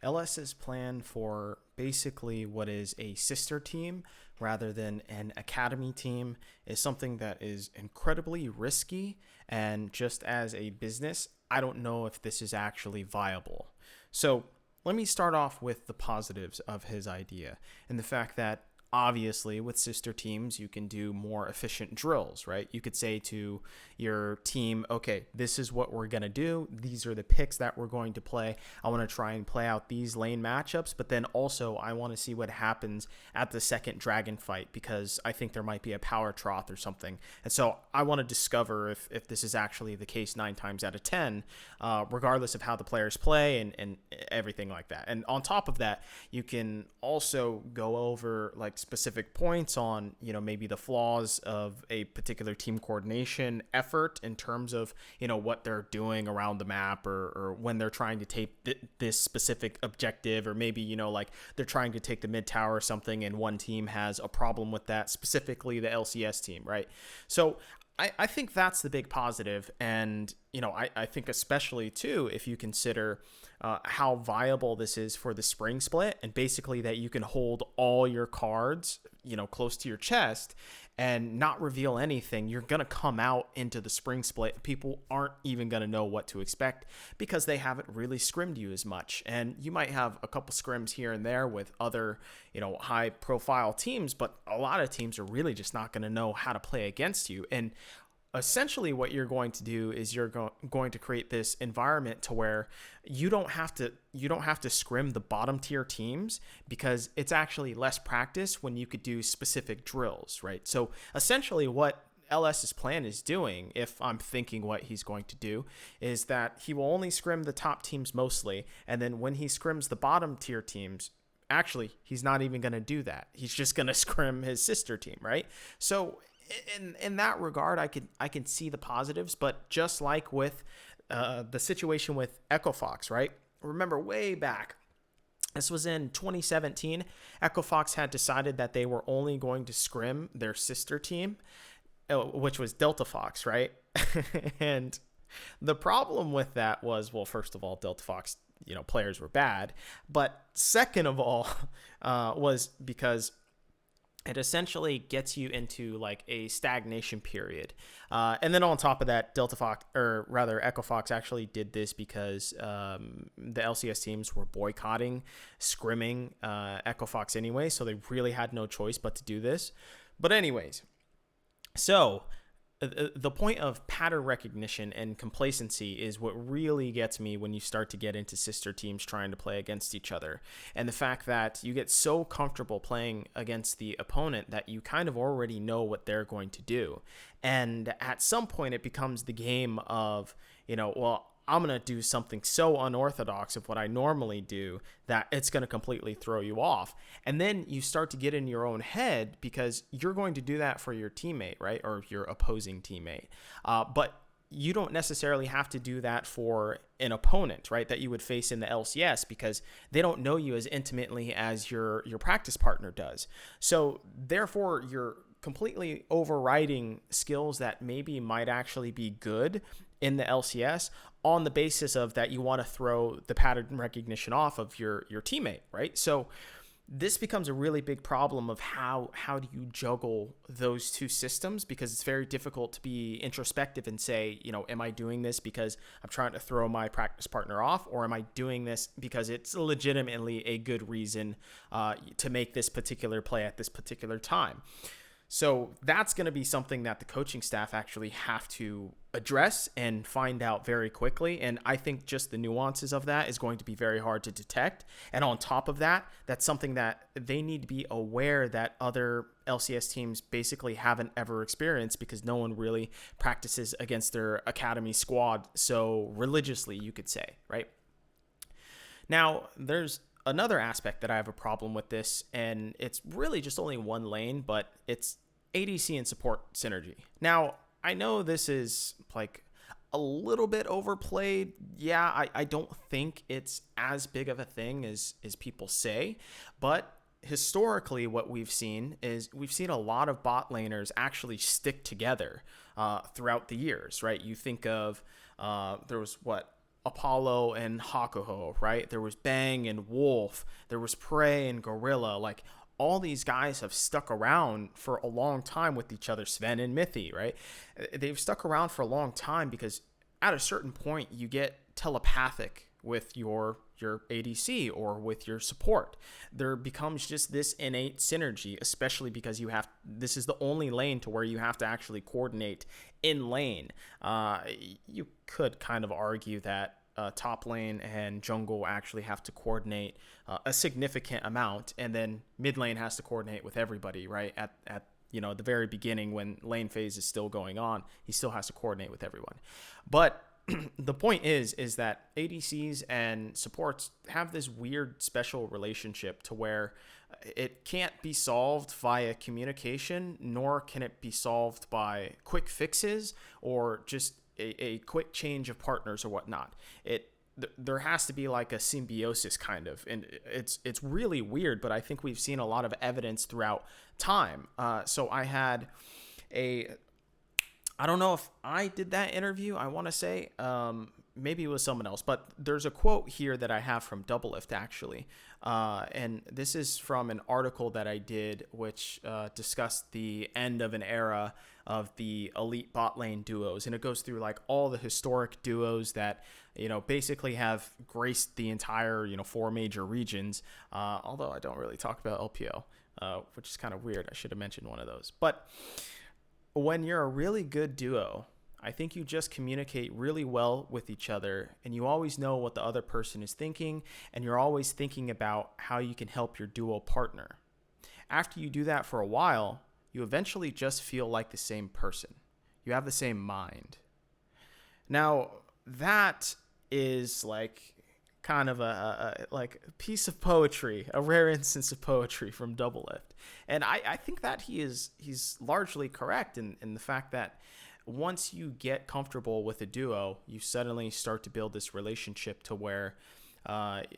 LS's plan for basically what is a sister team rather than an academy team is something that is incredibly risky. And just as a business, I don't know if this is actually viable. So let me start off with the positives of his idea and the fact that obviously with sister teams you can do more efficient drills, right? You could say to your team, okay, this is what we're going to do, these are the picks that we're going to play, I want to try and play out these lane matchups, but then also I want to see what happens at the second dragon fight because I think there might be a power trough or something, and so I want to discover if this is actually the case 9 times out of 10, regardless of how the players play and everything like that. And on top of that, you can also go over like specific points on, maybe the flaws of a particular team coordination effort in terms of, what they're doing around the map, or when they're trying to take this specific objective, or maybe, like they're trying to take the mid tower or something and one team has a problem with that, specifically the LCS team, right? So I think that's the big positive. And, I think especially too, if you consider how viable this is for the spring split, and basically that you can hold all your cards, close to your chest and not reveal anything, you're going to come out into the spring split. People aren't even going to know what to expect because they haven't really scrimmed you as much. And you might have a couple scrims here and there with other, high profile teams, but a lot of teams are really just not going to know how to play against you. And essentially what you're going to do is you're going to create this environment to where you don't have to scrim the bottom tier teams, because it's actually less practice when you could do specific drills, right? So essentially what LS's plan is doing, if I'm thinking what he's going to do, is that he will only scrim the top teams mostly, and then when he scrims the bottom tier teams, actually he's not even going to do that. He's just going to scrim his sister team, right? So in that regard, I can see the positives. But just like with the situation with Echo Fox, right? Remember way back, this was in 2017, Echo Fox had decided that they were only going to scrim their sister team, which was Delta Fox, right? And the problem with that was, well, first of all, Delta Fox, players were bad, but second of all, was because it essentially gets you into like a stagnation period. And then on top of that, Delta Fox, or rather Echo Fox, actually did this because the LCS teams were boycotting scrimming Echo Fox anyway, so they really had no choice but to do this. But anyways, so the point of pattern recognition and complacency is what really gets me when you start to get into sister teams trying to play against each other. And the fact that you get so comfortable playing against the opponent that you kind of already know what they're going to do. And at some point it becomes the game of, well, I'm going to do something so unorthodox of what I normally do that it's going to completely throw you off. And then you start to get in your own head because you're going to do that for your teammate, right? Or your opposing teammate. But you don't necessarily have to do that for an opponent, right? That you would face in the LCS, because they don't know you as intimately as your practice partner does. So therefore, you're completely overriding skills that maybe might actually be good in the LCS on the basis of that you want to throw the pattern recognition off of your teammate, right? So this becomes a really big problem of how do you juggle those two systems, because it's very difficult to be introspective and say, am I doing this because I'm trying to throw my practice partner off, or am I doing this because it's legitimately a good reason to make this particular play at this particular time? So that's going to be something that the coaching staff actually have to address and find out very quickly. And I think just the nuances of that is going to be very hard to detect. And on top of that, that's something that they need to be aware that other LCS teams basically haven't ever experienced, because no one really practices against their academy squad so religiously, you could say, right? Now, there's another aspect that I have a problem with this, and it's really just only one lane, but it's ADC and support synergy. Now, I know this is like a little bit overplayed. Yeah, I don't think it's as big of a thing as people say, but historically what we've seen is we've seen a lot of bot laners actually stick together throughout the years, right? You think of there was Apollo and Hakuho, right? There was Bang and Wolf. There was Prey and Gorilla. Like, all these guys have stuck around for a long time with each other. Sven and Mithy, right? They've stuck around for a long time because at a certain point you get telepathic with your ADC or with your support. There becomes just this innate synergy, especially because this is the only lane to where you have to actually coordinate in lane. You could kind of argue that top lane and jungle actually have to coordinate a significant amount, and then mid lane has to coordinate with everybody, right? At the very beginning, when lane phase is still going on, he still has to coordinate with everyone. But the point is that ADCs and supports have this weird special relationship to where it can't be solved via communication, nor can it be solved by quick fixes or just a quick change of partners or whatnot. There has to be like a symbiosis kind of, and it's really weird, but I think we've seen a lot of evidence throughout time. So I don't know if I did that interview. I want to say maybe it was someone else, but there's a quote here that I have from Doublelift actually, and this is from an article that I did, which discussed the end of an era of the elite bot lane duos, and it goes through like all the historic duos that basically have graced the entire 4 major regions. Although I don't really talk about LPL, which is kind of weird. I should have mentioned one of those, but when you're a really good duo, I think you just communicate really well with each other, and you always know what the other person is thinking, and you're always thinking about how you can help your duo partner. After you do that for a while, you eventually just feel like the same person. You have the same mind. Now, that is like kind of a piece of poetry, a rare instance of poetry from Doublelift. And I think that he's largely correct in the fact that once you get comfortable with a duo, you suddenly start to build this relationship to where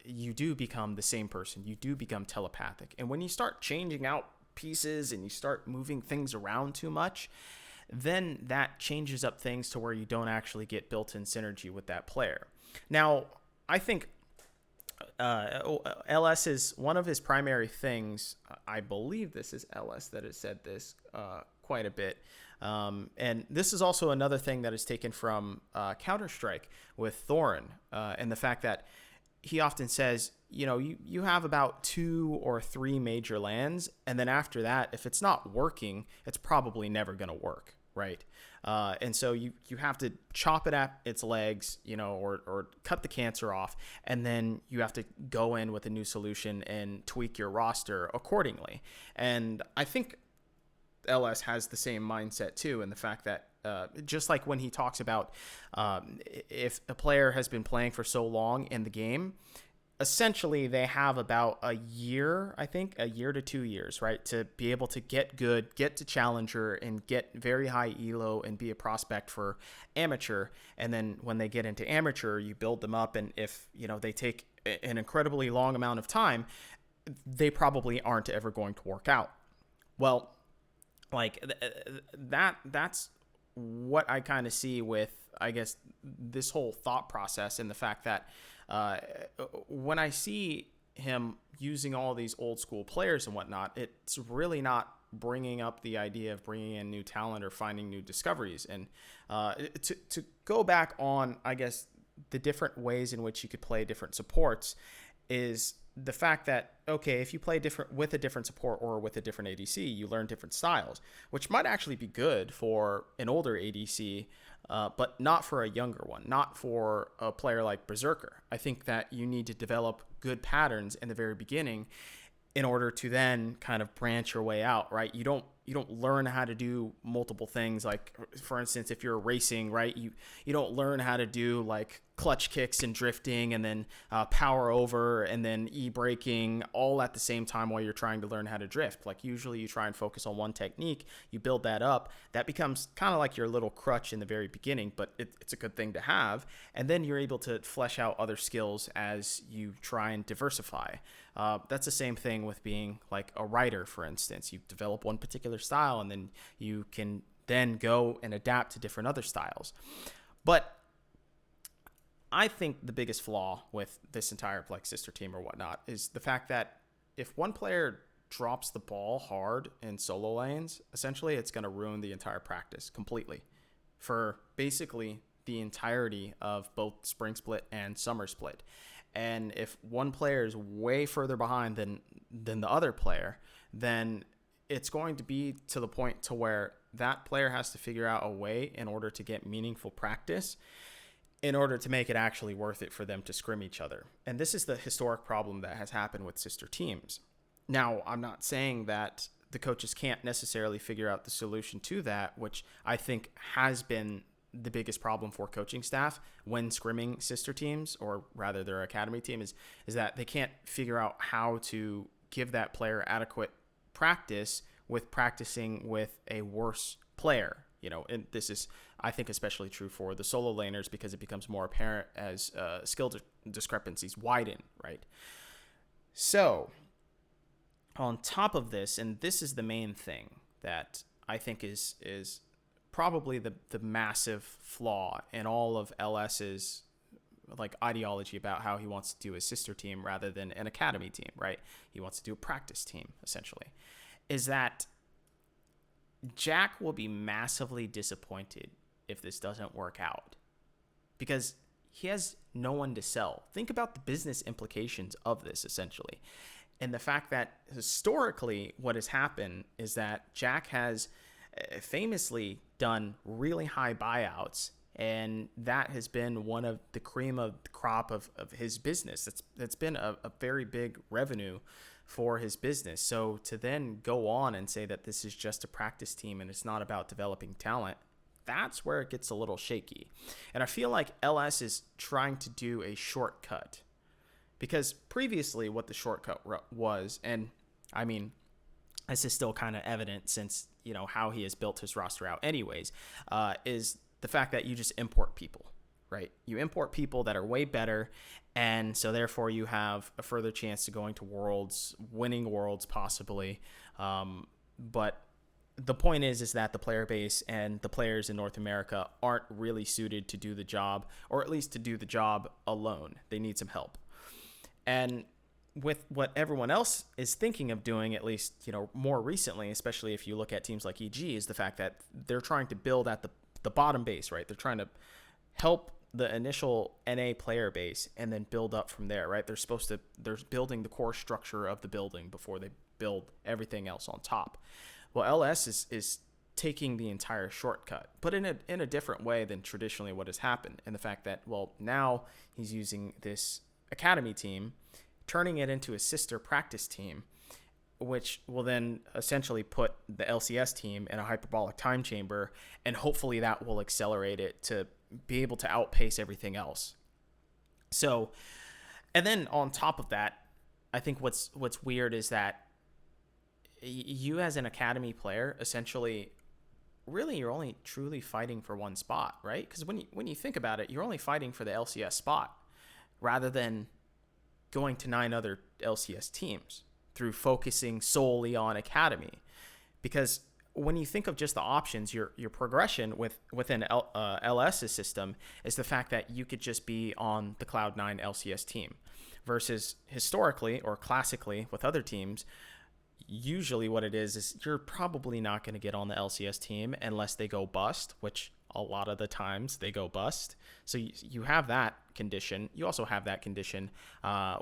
you do become the same person. You do become telepathic. And when you start changing out pieces and you start moving things around too much, then that changes up things to where you don't actually get built-in synergy with that player. Now, I think LS is one of his primary things. I believe this is LS that has said this quite a bit. And this is also another thing that is taken from Counter-Strike with Thorin, and the fact that he often says, you have about 2 or 3 major lands, and then after that, if it's not working, it's probably never going to work, right? And so you have to chop it at its legs, or cut the cancer off, and then you have to go in with a new solution and tweak your roster accordingly. And I think LS has the same mindset too, in the fact that just like when he talks about if a player has been playing for so long in the game, essentially they have about a year to 2 years, right, to be able to get good, get to challenger, and get very high elo and be a prospect for amateur. And then when they get into amateur, you build them up, and if they take an incredibly long amount of time, they probably aren't ever going to work out. Well, like that's what I kind of see with, I guess, this whole thought process, and the fact that when I see him using all these old school players and whatnot, it's really not bringing up the idea of bringing in new talent or finding new discoveries. And to go back on, I guess, the different ways in which you could play different supports is the fact that, okay, if you play with a different support or with a different ADC, you learn different styles, which might actually be good for an older ADC, but not for a younger one, not for a player like Berserker. I think that you need to develop good patterns in the very beginning in order to then kind of branch your way out, right? You don't learn how to do multiple things. Like, for instance, if you're racing, right, you don't learn how to do like clutch kicks and drifting and then power over and then e-braking all at the same time while you're trying to learn how to drift. Like, usually you try and focus on one technique, you build that up. That becomes kind of like your little crutch in the very beginning, but it's a good thing to have. And then you're able to flesh out other skills as you try and diversify. That's the same thing with being like a writer, for instance. You develop one particular style and then you can then go and adapt to different other styles. But I think the biggest flaw with this entire like sister team or whatnot is the fact that if one player drops the ball hard in solo lanes, essentially it's going to ruin the entire practice completely for basically the entirety of both spring split and summer split. And if one player is way further behind than the other player, then it's going to be to the point to where that player has to figure out a way in order to get meaningful practice in order to make it actually worth it for them to scrim each other. And this is the historic problem that has happened with sister teams. Now, I'm not saying that the coaches can't necessarily figure out the solution to that, which I think has been the biggest problem for coaching staff when scrimming sister teams, or rather their academy team, is that they can't figure out how to give that player adequate practice with practicing with a worse player. And this is, I think, especially true for the solo laners because it becomes more apparent as skill discrepancies widen, right? So on top of this, and this is the main thing that I think is probably the massive flaw in all of LS's like ideology about how he wants to do a sister team rather than an academy team, right? He wants to do a practice team, essentially, is that Jack will be massively disappointed if this doesn't work out because he has no one to sell. Think about the business implications of this, essentially. And the fact that historically what has happened is that Jack has famously done really high buyouts, and that has been one of the cream of the crop of his business. That's been a very big revenue for his business. So to then go on and say that this is just a practice team and it's not about developing talent, that's where it gets a little shaky. And I feel like LS is trying to do a shortcut because previously what the shortcut was, and I mean, this is still kind of evident since, how he has built his roster out anyways, is the fact that you just import people, right? You import people that are way better, and so therefore you have a further chance to going to Worlds, winning Worlds possibly. But the point is that the player base and the players in North America aren't really suited to do the job, or at least to do the job alone. They need some help. And with what everyone else is thinking of doing, at least, more recently, especially if you look at teams like EG, is the fact that they're trying to build at the bottom base, right? They're trying to help the initial NA player base and then build up from there, right? They're building the core structure of the building before they build everything else on top. Well, LS is taking the entire shortcut, but in a different way than traditionally what has happened. And the fact that, well, now he's using this academy team, turning it into a sister practice team, which will then essentially put the LCS team in a hyperbolic time chamber, and hopefully that will accelerate it to be able to outpace everything else. So, and then on top of that, I think what's weird is that you as an academy player, essentially, really you're only truly fighting for one spot, right? Because when you think about it, you're only fighting for the LCS spot rather than going to 9 other LCS teams through focusing solely on academy. Because when you think of just the options, your progression within LS's system is the fact that you could just be on the Cloud9 LCS team versus historically or classically with other teams, usually what it is you're probably not going to get on the LCS team unless they go bust, which a lot of the times they go bust. So you have that condition. You also have that condition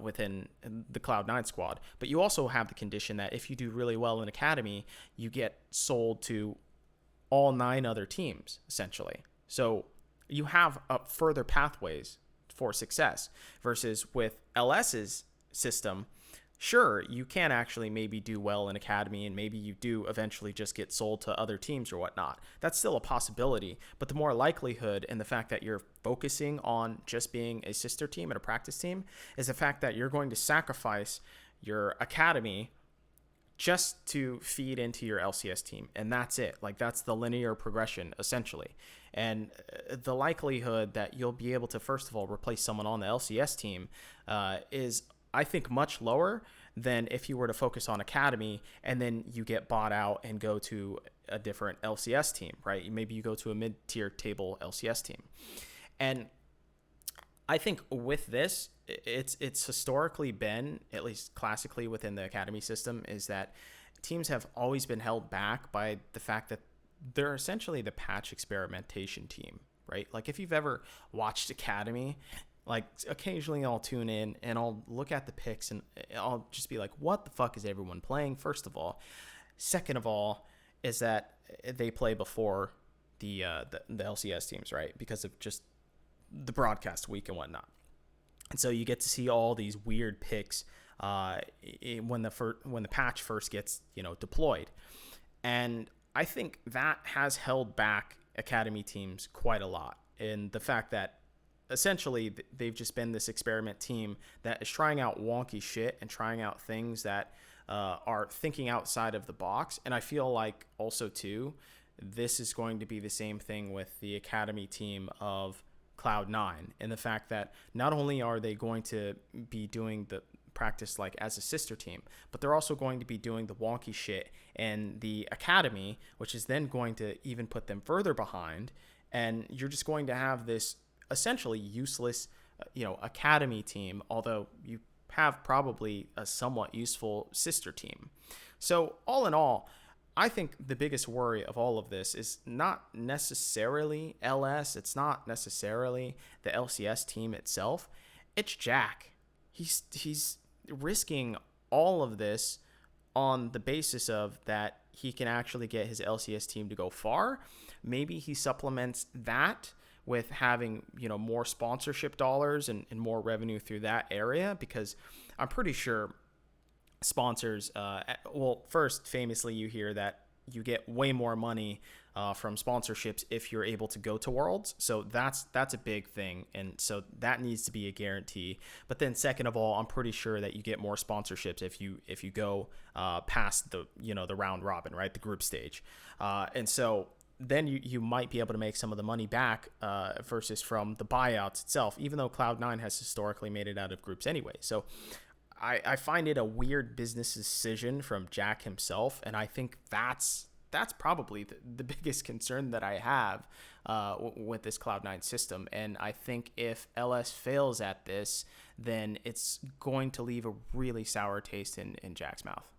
within the Cloud9 squad. But you also have the condition that if you do really well in academy, you get sold to all 9 other teams, essentially. So you have further pathways for success versus with LS's system. Sure, you can actually maybe do well in academy and maybe you do eventually just get sold to other teams or whatnot. That's still a possibility, but the more likelihood and the fact that you're focusing on just being a sister team and a practice team is the fact that you're going to sacrifice your academy just to feed into your LCS team. And that's it. Like, that's the linear progression, essentially. And the likelihood that you'll be able to, first of all, replace someone on the LCS team is, I think, much lower than if you were to focus on academy and then you get bought out and go to a different LCS team, right? Maybe you go to a mid-tier table LCS team. And I think with this, it's historically been, at least classically within the academy system, is that teams have always been held back by the fact that they're essentially the patch experimentation team, right? Like if you've ever watched Academy, like occasionally I'll tune in and I'll look at the picks and I'll just be like, what the fuck is everyone playing? First of all, second of all, is that they play before the LCS teams, right? Because of just the broadcast week and whatnot. And so you get to see all these weird picks when the patch first gets deployed, and I think that has held back academy teams quite a lot. In the fact that essentially they've just been this experiment team that is trying out wonky shit and trying out things that are thinking outside of the box. And I feel like also too, this is going to be the same thing with the academy team of Cloud9, and the fact that not only are they going to be doing the practice like as a sister team, but they're also going to be doing the wonky shit and the academy, which is then going to even put them further behind. And you're just going to have this essentially useless, academy team, although you have probably a somewhat useful sister team. So all in all, I think the biggest worry of all of this is not necessarily LS. It's not necessarily the LCS team itself. It's Jack. He's risking all of this on the basis of that he can actually get his LCS team to go far. Maybe he supplements that with having more sponsorship dollars and more revenue through that area, because I'm pretty sure sponsors, first, famously, you hear that you get way more money from sponsorships if you're able to go to Worlds. So that's a big thing, and so that needs to be a guarantee. But then second of all, I'm pretty sure that you get more sponsorships if you go past the round robin, right, the group stage, and so then you might be able to make some of the money back versus from the buyouts itself, even though Cloud9 has historically made it out of groups anyway. So I find it a weird business decision from Jack himself, and I think that's probably the biggest concern that I have with this Cloud9 system. And I think if LS fails at this, then it's going to leave a really sour taste in Jack's mouth.